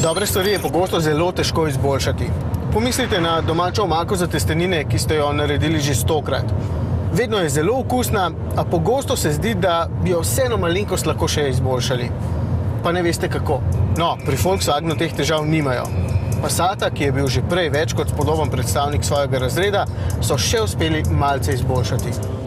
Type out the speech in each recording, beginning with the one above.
Dobre stvari je pogosto zelo težko izboljšati. Pomislite na domačo omako za testenine, ki ste jo naredili že 100-krat. Vedno je zelo okusna, a pogosto se zdi, da bi jo vseeno malenkost lahko še izboljšali. Pa ne veste kako. No, pri Volkswagenu teh težav nimajo. Passata, ki je bil že prej več kot spodoben predstavnik svojega razreda, so še uspeli malce izboljšati.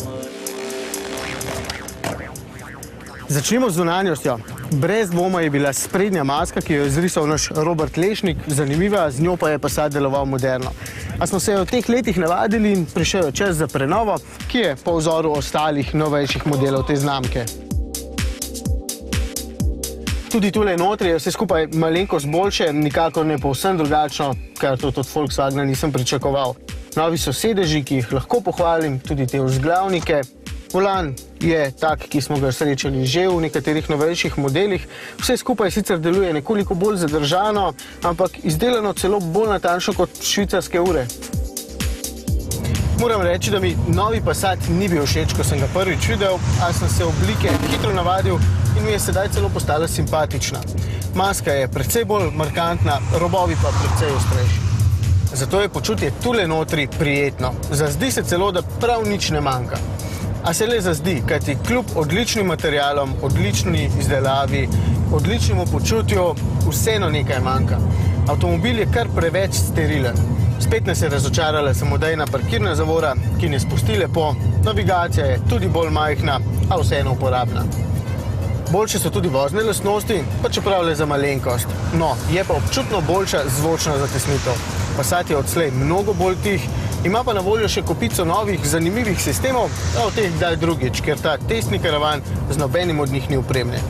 Začnimo z zunanjostjo. Brez dvoma je bila sprednja maska, ki jo je izrisal naš Robert Lešnik, zanimiva, z njo pa je Passat deloval moderno. A smo se v teh letih navadili in prišel je čas za prenovo, ki je po vzoru ostalih novejših modelov te znamke. Tudi tule notri je vse skupaj malenkost boljše, nikakor ne povsem drugačno, kar tudi od Volkswagena nisem pričakoval. Novi so sedeži, ki jih lahko pohvalim, tudi te vzglavnike. Volan je tak, ki smo ga srečali že v nekaterih novejših modelih. Vse skupaj sicer deluje nekoliko bolj zadržano, ampak izdelano celo bolj natančno kot švicarske ure. Moram reči, da mi novi Passat ni bil všeč, ko sem ga prvič videl, a sem se oblike hitro navadil in mi je sedaj celo postala simpatična. Maska je precej bolj markantna, robovi pa precej ostrejši. Zato je počutje tule notri prijetno. Zazdi se celo, da prav nič ne manjka. A se le zazdi, kajti kljub odličnim materialom, odlični izdelavi, odličnemu počutju, vseeno nekaj manjka. Avtomobil je kar preveč sterilen. Spet nas je razočarala samodejna parkirna zavora, ki ne spusti lepo, navigacija je tudi bolj majhna, a vseeno uporabna. Boljše so tudi vozne lastnosti, pa čeprav le za malenkost. No, je pa občutno boljša zvočna zatisnitev. Passat je odslej mnogo bolj tih, ima pa na voljo še kopico novih, zanimivih sistemov, a o teh kdaj drugič, ker ta testni karavan z nobenim od njih ni opremljen.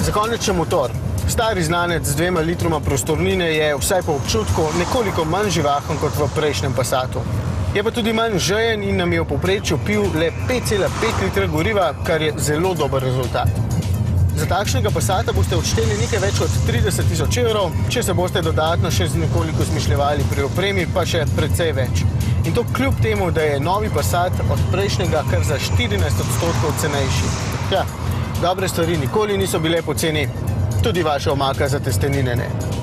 Za konec še motor. Stari znanec z 2 litroma prostornine je vsaj po občutku nekoliko manj živahen kot v prejšnjem Passatu. Je pa tudi manj žejen in nam je v povprečju pil le 5,5 litra goriva, kar je zelo dober rezultat. Za takšnega Passata boste odšteli nekaj več kot 30 tisoč evrov, če se boste dodatno še nekoliko zmišljevali pri opremi, pa še precej več. In to kljub temu, da je novi Passat od prejšnjega kar za 14% cenejši. Ja, dobre stvari nikoli niso bile poceni, tudi vaša omaka za testenine ne.